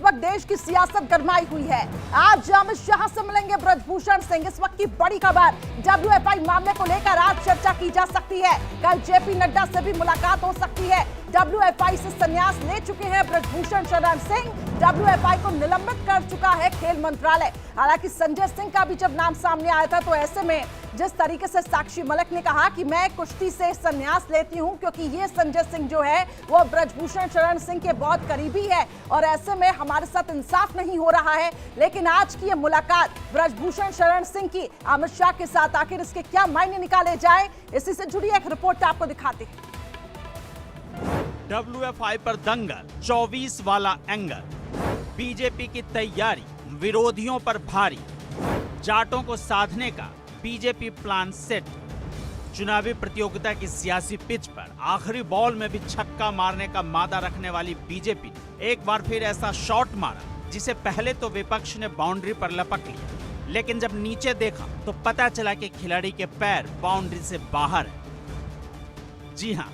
वक्त देश की सियासत गरमाई हुई है। आज अमित शाह से मिलेंगे ब्रजभूषण सिंह। इस वक्त की बड़ी खबर, डब्ल्यूएफआई मामले को लेकर आज चर्चा की जा सकती है। कल जेपी नड्डा से भी मुलाकात हो सकती है। डब्ल्यूएफआई से संन्यास ले चुके हैं ब्रजभूषण शरण सिंह। डब्ल्यूएफआई को निलंबित कर चुका है खेल मंत्रालय। हालांकि संजय सिंह का भी जब नाम सामने आया था, तो ऐसे में जिस तरीके से साक्षी मलिक ने कहा कि मैं कुश्ती से संन्यास लेती हूं क्योंकि ये संजय सिंह जो है वो ब्रजभूषण शरण सिंह के बहुत करीबी है और ऐसे में हमारे साथ इंसाफ नहीं हो रहा है। लेकिन आज की ये मुलाकात ब्रजभूषण शरण सिंह की अमित शाह के साथ, आखिर इसके क्या मायने निकाले जाए, इसी से जुड़ी एक रिपोर्ट आपको दिखाते हैं। डब्ल्यूएफआई पर दंगल, 24 वाला एंगल, बीजेपी की तैयारी, विरोधियों पर भारी, जाटों को साधने का बीजेपी प्लान सेट। चुनावी प्रतियोगिता की सियासी पिच पर आखिरी बॉल में भी छक्का मारने का मादा रखने वाली बीजेपी ने एक बार फिर ऐसा शॉट मारा जिसे पहले तो विपक्ष ने बाउंड्री पर लपक लिया, लेकिन जब नीचे देखा तो पता चला कि खिलाड़ी के पैर बाउंड्री से बाहर है। जी हां,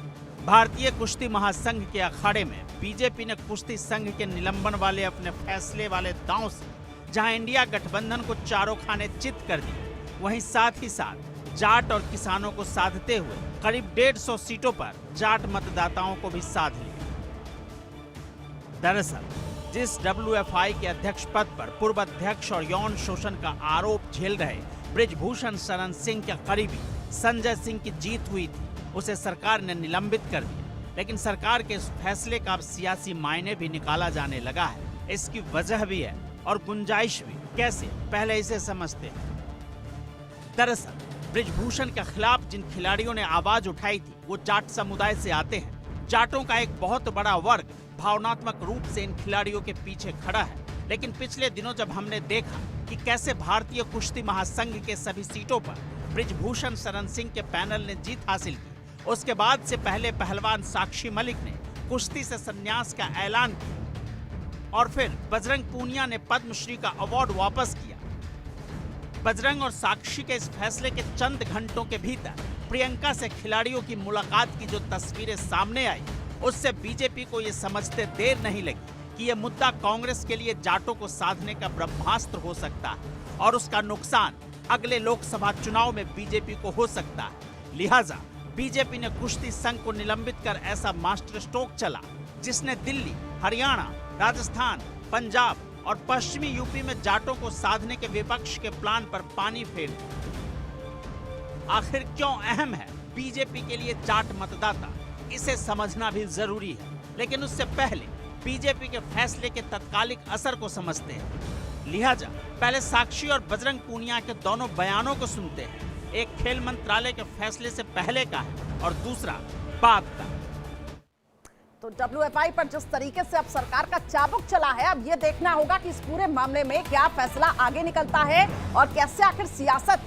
भारतीय कुश्ती महासंघ के अखाड़े में बीजेपी ने कुश्ती संघ के निलंबन वाले अपने फैसले वाले दांव से जहां इंडिया गठबंधन को चारों खाने चित कर दिया, वहीं साथ ही साथ जाट और किसानों को साधते हुए करीब 150 सीटों पर जाट मतदाताओं को भी साध लिया। दरअसल जिस डब्ल्यूएफआई के अध्यक्ष पद पर पूर्व अध्यक्ष और यौन शोषण का आरोप झेल रहे ब्रजभूषण शरण सिंह के करीबी संजय सिंह की जीत हुई थी, उसे सरकार ने निलंबित कर दिया। लेकिन सरकार के इस फैसले का अब सियासी मायने भी निकाला जाने लगा है। इसकी वजह भी है और गुंजाइश भी। कैसे, पहले इसे समझते हैं। दरअसल ब्रजभूषण के खिलाफ जिन खिलाड़ियों ने आवाज उठाई थी वो जाट समुदाय से आते हैं। जाटों का एक बहुत बड़ा वर्ग भावनात्मक रूप से इन खिलाड़ियों के पीछे खड़ा है। लेकिन पिछले दिनों जब हमने देखा कि कैसे भारतीय कुश्ती महासंघ के सभी सीटों पर ब्रजभूषण शरण सिंह के पैनल ने जीत हासिल की, उसके बाद से पहले पहलवान साक्षी मलिक ने कुश्ती से संन्यास का ऐलान किया और फिर बजरंग पूनिया ने पद्मश्री का अवार्ड वापस किया। बजरंग और साक्षी के इस फैसले के चंद घंटों के भीतर प्रियंका से खिलाड़ियों की मुलाकात की जो तस्वीरें सामने आई, उससे बीजेपी को यह समझते देर नहीं लगी कि यह मुद्दा कांग्रेस के लिए जाटों को साधने का ब्रह्मास्त्र हो सकता है और उसका नुकसान अगले लोकसभा चुनाव में बीजेपी को हो सकता है। लिहाजा बीजेपी ने कुश्ती संघ को निलंबित कर ऐसा मास्टर स्ट्रोक चला जिसने दिल्ली, हरियाणा, राजस्थान, पंजाब और पश्चिमी यूपी में जाटों को साधने के विपक्ष के प्लान पर पानी फेर दिया। आखिर क्यों अहम है बीजेपी के लिए जाट मतदाता, इसे समझना भी जरूरी है। लेकिन उससे पहले बीजेपी के फैसले के तत्कालिक असर को समझते हैं। लिहाजा पहले साक्षी और बजरंग पूनिया के दोनों बयानों को सुनते हैं। एक खेल मंत्रालय के फैसले से पहले का है और दूसरा बाद का। तो डब्ल्यूएफआई पर जिस तरीके से अब सरकार का चाबुक चला है, अब यह देखना होगा कि इस पूरे मामले में क्या फैसला आगे निकलता है और कैसे आखिर सियासत